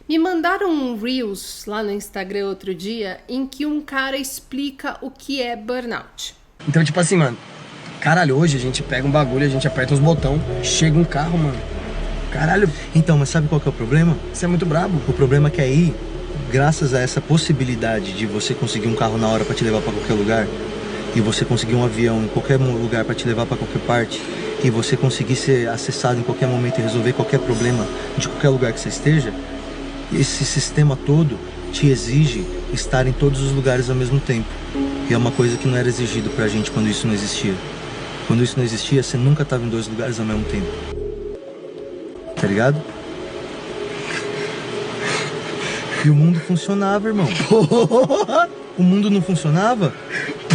Me mandaram um Reels lá no Instagram outro dia em que um cara explica o que é burnout. Então, tipo assim, mano, caralho, hoje a gente pega um bagulho, a gente aperta uns botão, chega um carro, mano. Caralho. Então, mas sabe qual que é o problema? Você é muito brabo. O problema é que aí, graças a essa possibilidade de você conseguir um carro na hora pra te levar pra qualquer lugar, e você conseguir um avião em qualquer lugar pra te levar pra qualquer parte, e você conseguir ser acessado em qualquer momento e resolver qualquer problema de qualquer lugar que você esteja, esse sistema todo te exige estar em todos os lugares ao mesmo tempo. E é uma coisa que não era exigido pra gente quando isso não existia. Quando isso não existia, você nunca estava em dois lugares ao mesmo tempo. Tá ligado? E o mundo funcionava, irmão. Porra! O mundo não funcionava?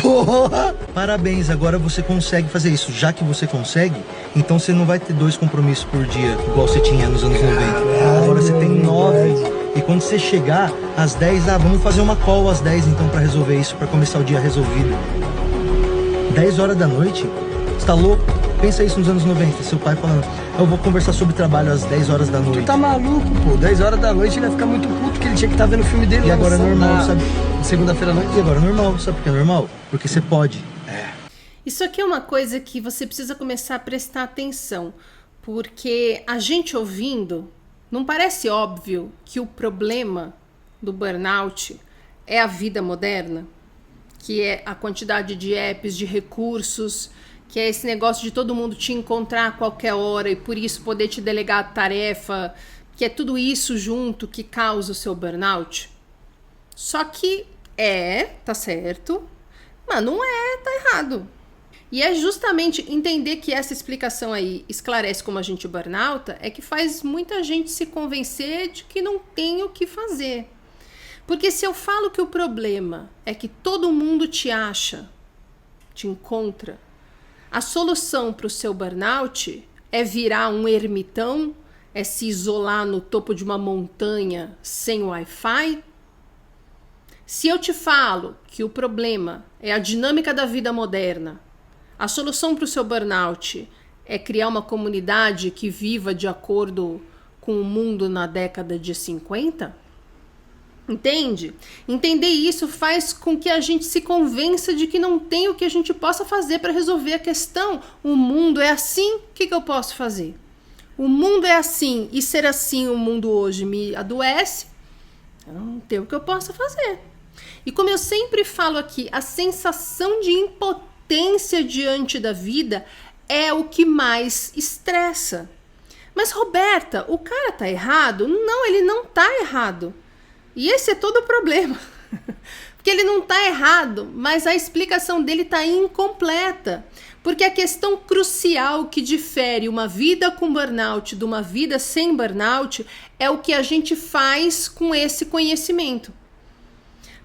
Porra! Parabéns, agora você consegue fazer isso. Já que você consegue, então você não vai ter 2 compromissos por dia, igual você tinha nos anos 90. Agora você tem 9. E quando você chegar às 10, vamos fazer uma call às 10 então pra resolver isso, pra começar o dia resolvido. 10 horas da noite? Você tá louco? Pensa isso nos anos 90, seu pai falando, eu vou conversar sobre trabalho às 10 horas da noite. Tu tá maluco, pô. 10 horas da noite ele ia ficar muito puto, que ele tinha que estar vendo o filme dele. E agora é normal, sabe? Segunda-feira à noite. E agora é normal, sabe por que é normal? Porque você pode. Isso aqui é uma coisa que você precisa começar a prestar atenção, porque a gente ouvindo, não parece óbvio que o problema do burnout é a vida moderna? Que é a quantidade de apps, de recursos, que é esse negócio de todo mundo te encontrar a qualquer hora e por isso poder te delegar a tarefa, que é tudo isso junto que causa o seu burnout? Só que tá certo, mas não tá errado. E é justamente entender que essa explicação aí esclarece como a gente burnouta é que faz muita gente se convencer de que não tem o que fazer. Porque se eu falo que o problema é que todo mundo te acha, te encontra, a solução para o seu burnout é virar um ermitão, é se isolar no topo de uma montanha sem Wi-Fi? Se eu te falo que o problema é a dinâmica da vida moderna, a solução para o seu burnout é criar uma comunidade que viva de acordo com o mundo na década de 50? Entende? Entender isso faz com que a gente se convença de que não tem o que a gente possa fazer para resolver a questão. O mundo é assim, o que eu posso fazer? O mundo é assim, e ser assim o mundo hoje me adoece, eu não tenho o que eu possa fazer. E como eu sempre falo aqui, a sensação de impotência diante da vida é o que mais estressa. Mas Roberta, o cara tá errado? Não, ele não tá errado. E esse é todo o problema. Porque ele não tá errado, mas a explicação dele tá incompleta. Porque a questão crucial que difere uma vida com burnout de uma vida sem burnout é o que a gente faz com esse conhecimento.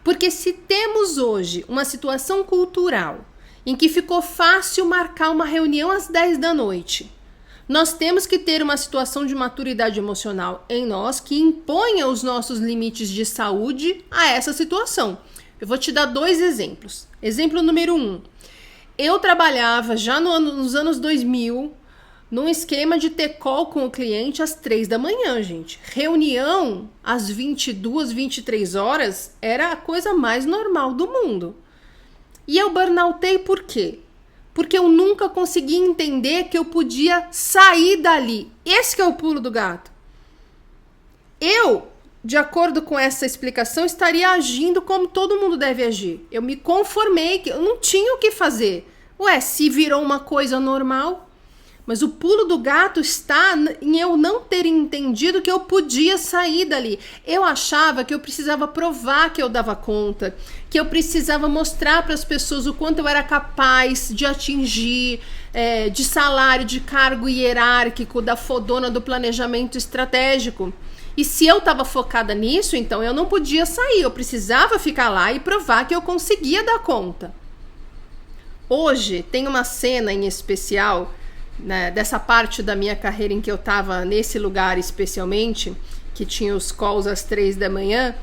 Porque se temos hoje uma situação cultural em que ficou fácil marcar uma reunião às 10 da noite, nós temos que ter uma situação de maturidade emocional em nós que imponha os nossos limites de saúde a essa situação. Eu vou te dar 2 exemplos. Exemplo número 1. Eu trabalhava já nos anos 2000 num esquema de ter call com o cliente às 3 da manhã, gente. Reunião às 22, 23 horas era a coisa mais normal do mundo. E eu burnoutei por quê? Porque eu nunca consegui entender que eu podia sair dali. Esse que é o pulo do gato. Eu, de acordo com essa explicação, estaria agindo como todo mundo deve agir. Eu me conformei que eu não tinha o que fazer. Ué, se virou uma coisa normal. Mas o pulo do gato está em eu não ter entendido que eu podia sair dali. Eu achava que eu precisava provar que eu dava conta, que eu precisava mostrar para as pessoas o quanto eu era capaz de atingir, de salário, de cargo hierárquico, da fodona do planejamento estratégico. E se eu estava focada nisso, então eu não podia sair, eu precisava ficar lá e provar que eu conseguia dar conta. Hoje tem uma cena em especial, né, dessa parte da minha carreira em que eu estava nesse lugar especialmente, que tinha os calls às 3 da manhã,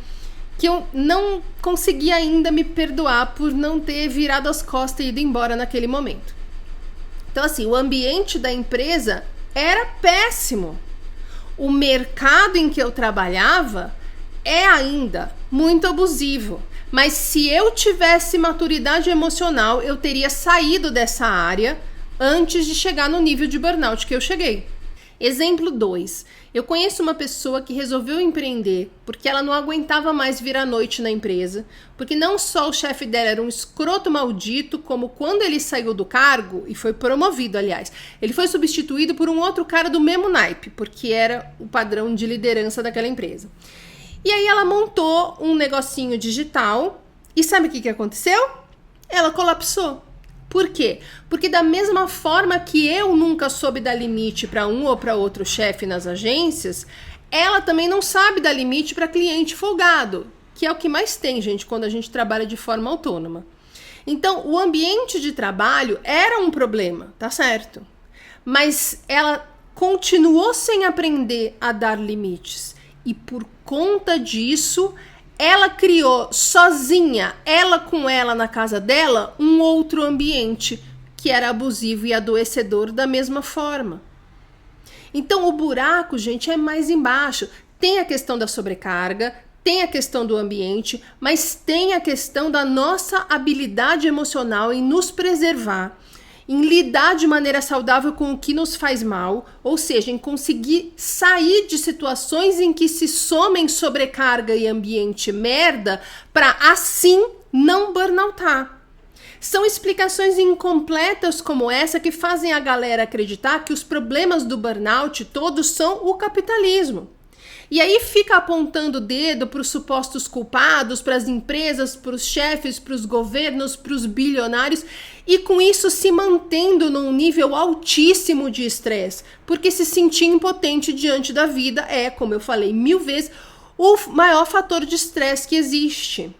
que eu não conseguia ainda me perdoar por não ter virado as costas e ido embora naquele momento. Então assim, o ambiente da empresa era péssimo. o mercado em que eu trabalhava é ainda muito abusivo. Mas se eu tivesse maturidade emocional, eu teria saído dessa área antes de chegar no nível de burnout que eu cheguei. Exemplo 2. Eu conheço uma pessoa que resolveu empreender porque ela não aguentava mais vir à noite na empresa, porque não só o chefe dela era um escroto maldito, como quando ele saiu do cargo, e foi promovido, aliás, ele foi substituído por um outro cara do mesmo naipe, porque era o padrão de liderança daquela empresa. E aí ela montou um negocinho digital e sabe o que aconteceu? Ela colapsou. Por quê? Porque da mesma forma que eu nunca soube dar limite para um ou para outro chefe nas agências, ela também não sabe dar limite para cliente folgado, que é o que mais tem, gente, quando a gente trabalha de forma autônoma. Então, o ambiente de trabalho era um problema, tá certo? Mas ela continuou sem aprender a dar limites. E por conta disso, ela criou sozinha, ela com ela na casa dela, um outro ambiente que era abusivo e adoecedor da mesma forma. Então o buraco, gente, é mais embaixo. Tem a questão da sobrecarga, tem a questão do ambiente, mas tem a questão da nossa habilidade emocional em nos preservar, em lidar de maneira saudável com o que nos faz mal, ou seja, em conseguir sair de situações em que se somem sobrecarga e ambiente merda para assim não burnoutar. São explicações incompletas como essa que fazem a galera acreditar que os problemas do burnout todos são o capitalismo. E aí fica apontando o dedo para os supostos culpados, para as empresas, para os chefes, para os governos, para os bilionários, e com isso se mantendo num nível altíssimo de estresse, porque se sentir impotente diante da vida é, como eu falei 1000 vezes, o maior fator de estresse que existe.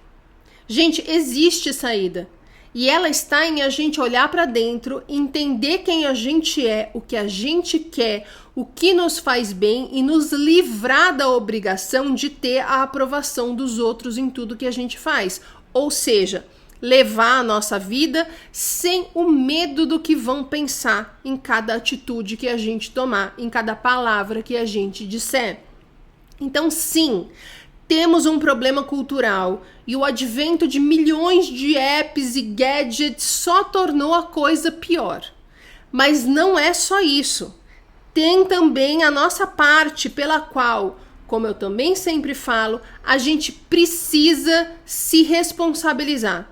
Gente, existe saída. E ela está em a gente olhar para dentro, entender quem a gente é, o que a gente quer, o que nos faz bem e nos livrar da obrigação de ter a aprovação dos outros em tudo que a gente faz. Ou seja, levar a nossa vida sem o medo do que vão pensar em cada atitude que a gente tomar, em cada palavra que a gente disser. Então, sim, temos um problema cultural e o advento de milhões de apps e gadgets só tornou a coisa pior. Mas não é só isso. Tem também a nossa parte pela qual, como eu também sempre falo, a gente precisa se responsabilizar,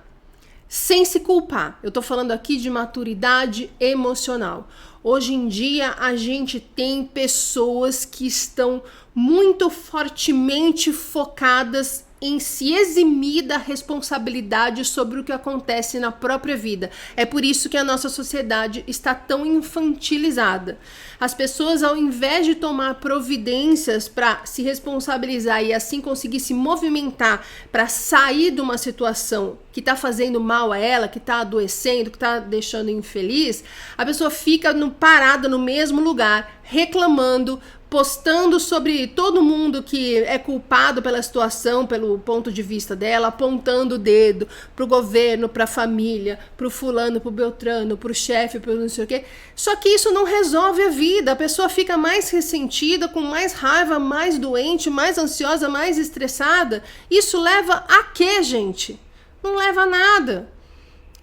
sem se culpar. Eu tô falando aqui de maturidade emocional. Hoje em dia a gente tem pessoas que estão muito fortemente focadas em se eximir da responsabilidade sobre o que acontece na própria vida. É por isso que a nossa sociedade está tão infantilizada. As pessoas, ao invés de tomar providências para se responsabilizar e assim conseguir se movimentar para sair de uma situação que está fazendo mal a ela, que está adoecendo, que está deixando infeliz, a pessoa fica parada no mesmo lugar, reclamando, postando sobre todo mundo que é culpado pela situação, pelo ponto de vista dela, apontando o dedo pro governo, pra família, pro fulano, pro beltrano, pro chefe, pro não sei o quê. Só que isso não resolve a vida. A pessoa fica mais ressentida, com mais raiva, mais doente, mais ansiosa, mais estressada. Isso leva a quê, gente? Não leva a nada.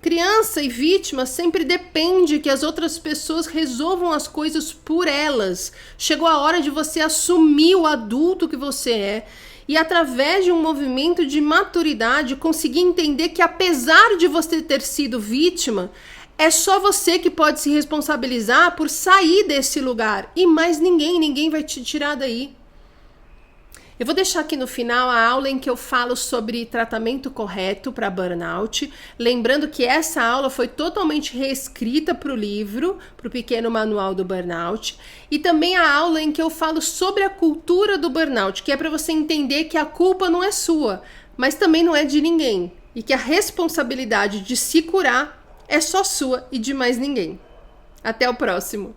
Criança e vítima sempre depende que as outras pessoas resolvam as coisas por elas. Chegou a hora de você assumir o adulto que você é e, através de um movimento de maturidade, conseguir entender que, apesar de você ter sido vítima, é só você que pode se responsabilizar por sair desse lugar e mais ninguém vai te tirar daí. Eu vou deixar aqui no final a aula em que eu falo sobre tratamento correto para burnout. Lembrando que essa aula foi totalmente reescrita para o livro, para o Pequeno Manual do Burnout. E também a aula em que eu falo sobre a cultura do burnout, que é para você entender que a culpa não é sua, mas também não é de ninguém. E que a responsabilidade de se curar é só sua e de mais ninguém. Até o próximo!